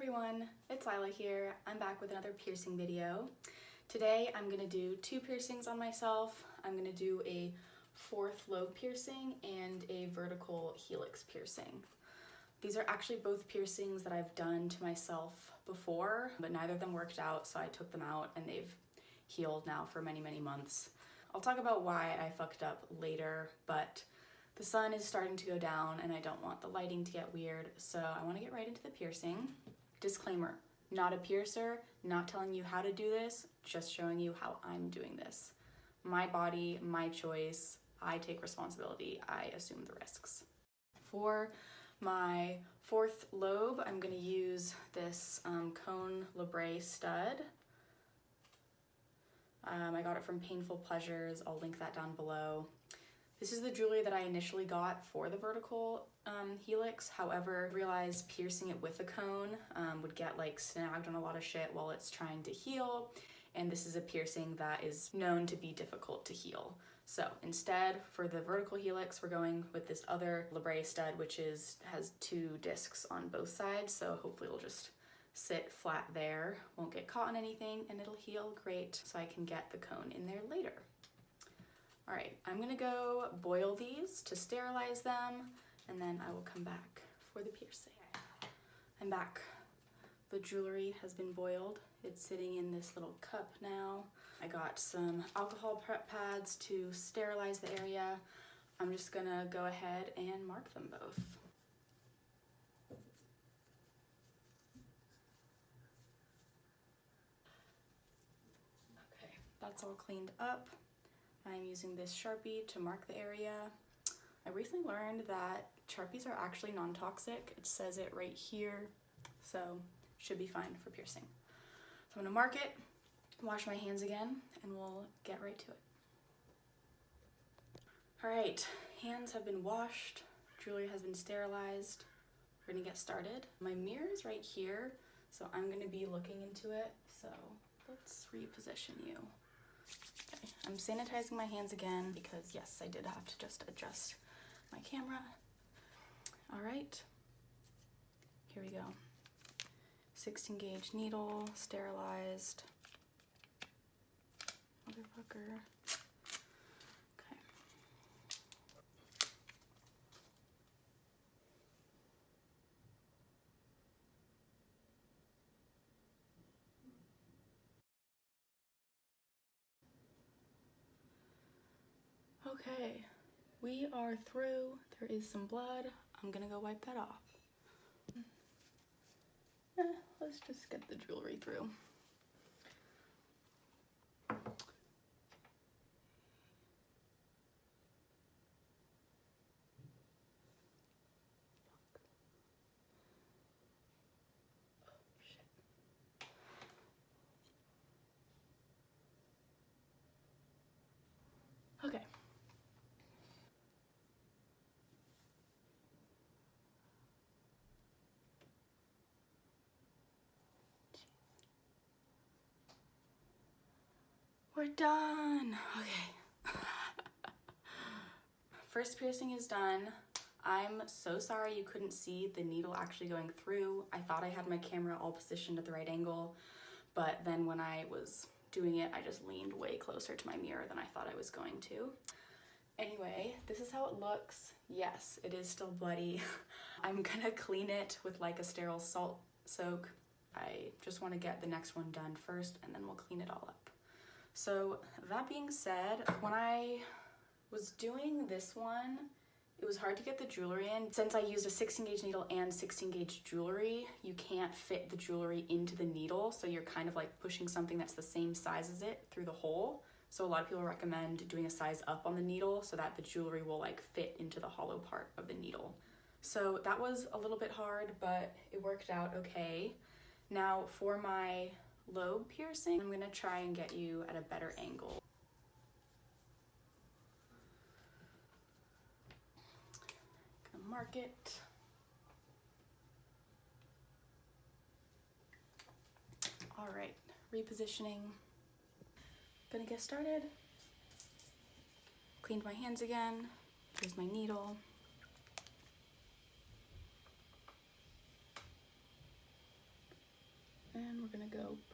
everyone, it's Lila here. I'm back with another piercing video. Today I'm going to do two piercings on myself. I'm going to do a fourth lobe piercing and a vertical helix piercing. These are actually both piercings that I've done to myself before, but neither of them worked out, so I took them out and they've healed now for many months. I'll talk about why I fucked up later, but the sun is starting to go down and I don't want the lighting to get weird, so I want to get right into the piercing. Disclaimer, not a piercer, not telling you how to do this, just showing you how I'm doing this. My body, my choice, I take responsibility, I assume the risks. For my fourth lobe, I'm going to use this cone labret stud. I got it from Painful Pleasures, I'll link that down below. This is the jewelry that I initially got for the vertical helix. However, I realized piercing it with a cone would get like snagged on a lot of shit while it's trying to heal. And this is a piercing that is known to be difficult to heal. So instead, for the vertical helix, we're going with this other labret stud, which has two discs on both sides. So hopefully it'll just sit flat there, won't get caught on anything, and it'll heal great so I can get the cone in there later. All right, I'm gonna go boil these to sterilize them, and then I will come back for the piercing. I'm back. The jewelry has been boiled. It's sitting in this little cup now. I got some alcohol prep pads to sterilize the area. I'm just gonna go ahead and mark them both. Okay, that's all cleaned up. I'm using this Sharpie to mark the area. I recently learned that Sharpies are actually non-toxic. It says it right here, so should be fine for piercing. So I'm gonna mark it, wash my hands again, and we'll get right to it. All right, hands have been washed, jewelry has been sterilized. We're gonna get started. My mirror is right here, so I'm gonna be looking into it. So let's reposition you. Okay, I'm sanitizing my hands again because yes, I did have to just adjust my camera. All right, here we go. 16 gauge needle, sterilized. Motherfucker. Okay. Okay, we are through. There is some blood. I'm gonna go wipe that off. Let's just get the jewelry through. Okay. We're done. Okay. First piercing is done. I'm so sorry you couldn't see the needle actually going through. I thought I had my camera all positioned at the right angle, but then when I was doing it, I just leaned way closer to my mirror than I thought I was going to. Anyway, this is how it looks. Yes, it is still bloody. I'm gonna clean it with like a sterile salt soak. I just want to get the next one done first and then we'll clean it all up. So that being said, when I was doing this one, it was hard to get the jewelry in. Since I used a 16 gauge needle and 16 gauge jewelry, you can't fit the jewelry into the needle, so you're kind of like pushing something that's the same size as it through the hole. So a lot of people recommend doing a size up on the needle so that the jewelry will like fit into the hollow part of the needle. So that was a little bit hard, but it worked out okay. Now for my lobe piercing, I'm gonna try and get you at a better angle. Gonna mark it. All right, repositioning. Gonna get started. Cleaned my hands again. Here's my needle.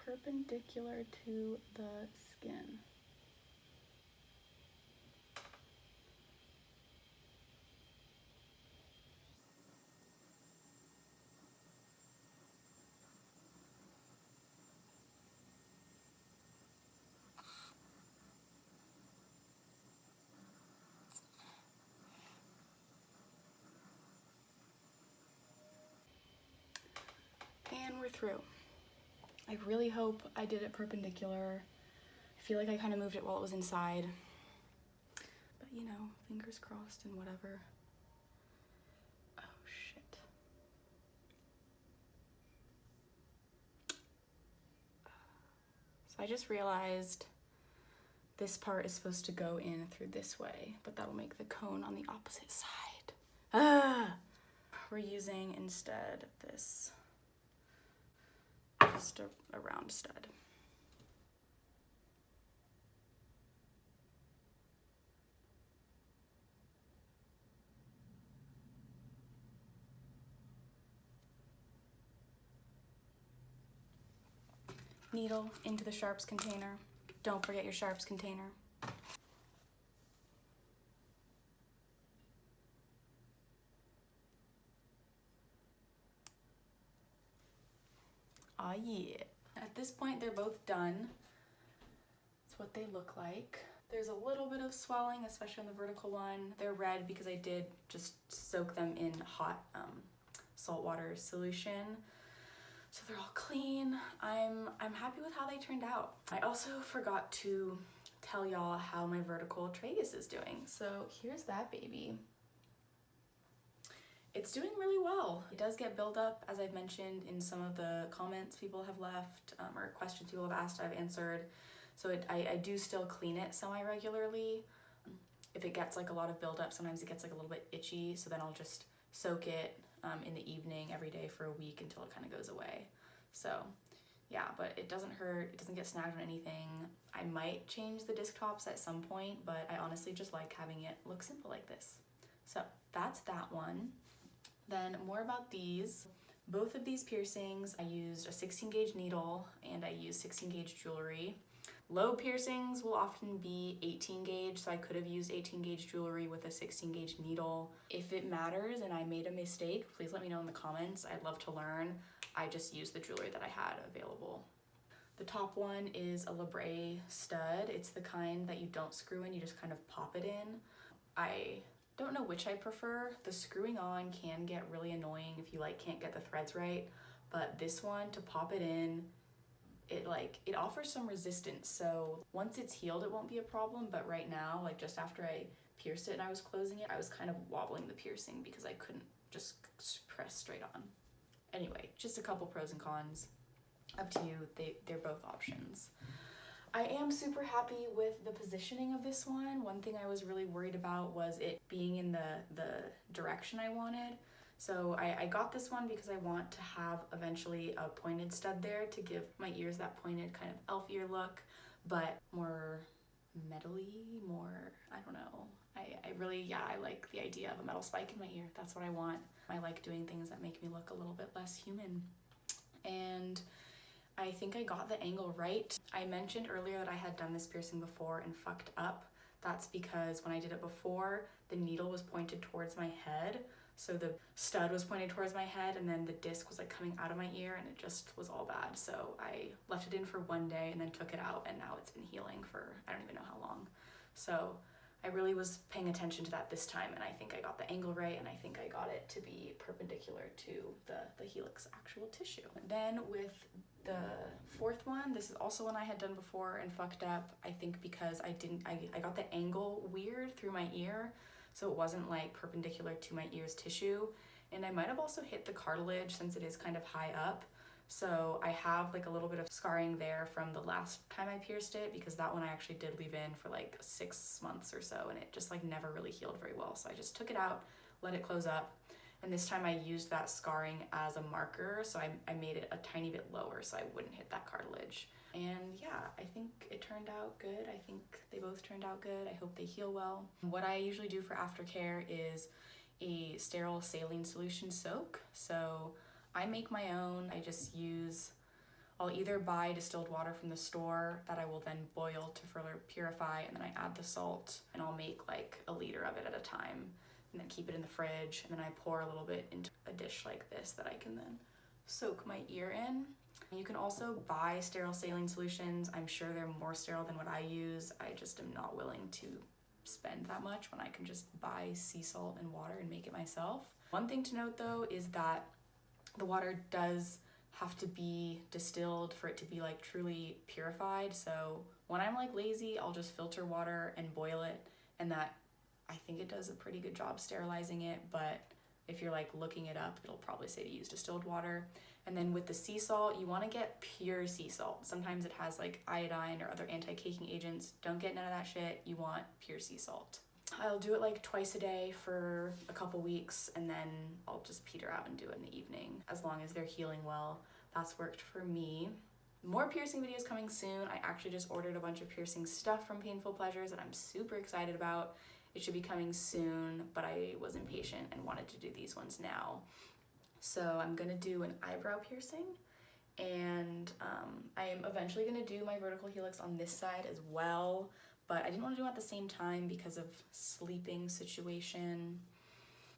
perpendicular to the skin. And we're through. I really hope I did it perpendicular. I feel like I kind of moved it while it was inside. But you know, fingers crossed and whatever. Oh shit. So I just realized this part is supposed to go in through this way, but that'll make the cone on the opposite side. We're using instead this, just a round stud. Needle into the sharps container. Don't forget your sharps container. Ah, yeah. At this point, they're both done. That's what they look like. There's a little bit of swelling, especially on the vertical one. They're red because I did just soak them in hot saltwater solution. So they're all clean. I'm happy with how they turned out. I also forgot to tell y'all how my vertical tragus is doing. So here's that baby. It's doing really well. It does get buildup, as I've mentioned in some of the comments people have left or questions people have asked, I've answered. So I do still clean it semi-regularly. If it gets like a lot of buildup, sometimes it gets like a little bit itchy, so then I'll just soak it in the evening every day for a week until it kind of goes away. So yeah, but it doesn't hurt, it doesn't get snagged on anything. I might change the disc tops at some point, but I honestly just like having it look simple like this. So that's that one. Then more about these. Both of these piercings, I used a 16 gauge needle and I used 16 gauge jewelry. Lobe piercings will often be 18 gauge, so I could have used 18 gauge jewelry with a 16 gauge needle. If it matters and I made a mistake, please let me know in the comments. I'd love to learn. I just used the jewelry that I had available. The top one is a labret stud. It's the kind that you don't screw in, you just kind of pop it in. I don't know which I prefer. The screwing on can get really annoying if you like can't get the threads right, but this one, to pop it in, it offers some resistance. So once it's healed, it won't be a problem, but right now, like just after I pierced it and I was closing it, I was kind of wobbling the piercing because I couldn't just press straight on. Anyway, just a couple pros and cons. Up to you, they're both options. I am super happy with the positioning of this one. One thing I was really worried about was it being in the direction I wanted. So I got this one because I want to have eventually a pointed stud there to give my ears that pointed kind of elf ear look, but more metally, more, I don't know. I really, I like the idea of a metal spike in my ear. That's what I want. I like doing things that make me look a little bit less human. And I think I got the angle right. I mentioned earlier that I had done this piercing before and fucked up. That's because when I did it before, the needle was pointed towards my head. So the stud was pointed towards my head and then the disc was like coming out of my ear and it just was all bad. So I left it in for one day and then took it out and now it's been healing for I don't even know how long. So I really was paying attention to that this time and I think I got the angle right and I think I got it to be perpendicular to the helix actual tissue. Then with the fourth one, this is also one I had done before and fucked up. I think because I got the angle weird through my ear, so it wasn't like perpendicular to my ear's tissue. And I might have also hit the cartilage since it is kind of high up. So I have like a little bit of scarring there from the last time I pierced it because that one I actually did leave in for like 6 months or so and it just like never really healed very well. So I just took it out, let it close up. And this time I used that scarring as a marker, so I made it a tiny bit lower so I wouldn't hit that cartilage. And yeah, I think it turned out good. I think they both turned out good. I hope they heal well. What I usually do for aftercare is a sterile saline solution soak. So I make my own. I just use I'll either buy distilled water from the store that I will then boil to further purify, and then I add the salt, and I'll make like a liter of it at a time, and then keep it in the fridge, and then I pour a little bit into a dish like this that I can then soak my ear in. You can also buy sterile saline solutions. I'm sure they're more sterile than what I use. I just am not willing to spend that much when I can just buy sea salt and water and make it myself. One thing to note though is that the water does have to be distilled for it to be like truly purified. So when I'm like lazy, I'll just filter water and boil it, and that, I think it does a pretty good job sterilizing it, but if you're like looking it up, it'll probably say to use distilled water. And then with the sea salt, you want to get pure sea salt. Sometimes it has like iodine or other anti-caking agents. Don't get none of that shit. You want pure sea salt. I'll do it like twice a day for a couple weeks, and then I'll just peter out and do it in the evening as long as they're healing well. That's worked for me. More piercing videos coming soon. I actually just ordered a bunch of piercing stuff from Painful Pleasures that I'm super excited about. It should be coming soon, but I was impatient and wanted to do these ones now. So I'm gonna do an eyebrow piercing, and I am eventually gonna do my vertical helix on this side as well, but I didn't want to do it at the same time because of sleeping situation.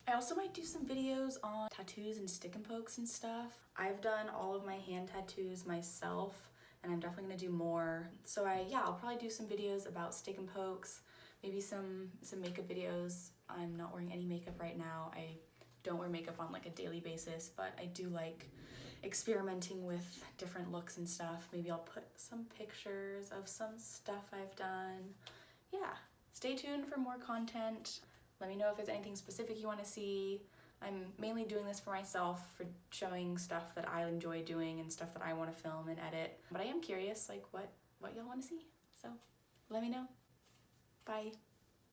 I also might do some videos on tattoos and stick and pokes and stuff. I've done all of my hand tattoos myself, and I'm definitely gonna do more. So I'll probably do some videos about stick and pokes, maybe some makeup videos. I'm not wearing any makeup right now. I don't wear makeup on like a daily basis, but I do like experimenting with different looks and stuff. Maybe I'll put some pictures of some stuff I've done. Yeah, stay tuned for more content. Let me know if there's anything specific you want to see. I'm mainly doing this for myself, for showing stuff that I enjoy doing and stuff that I want to film and edit. But I am curious, like what y'all want to see. So let me know. Bye.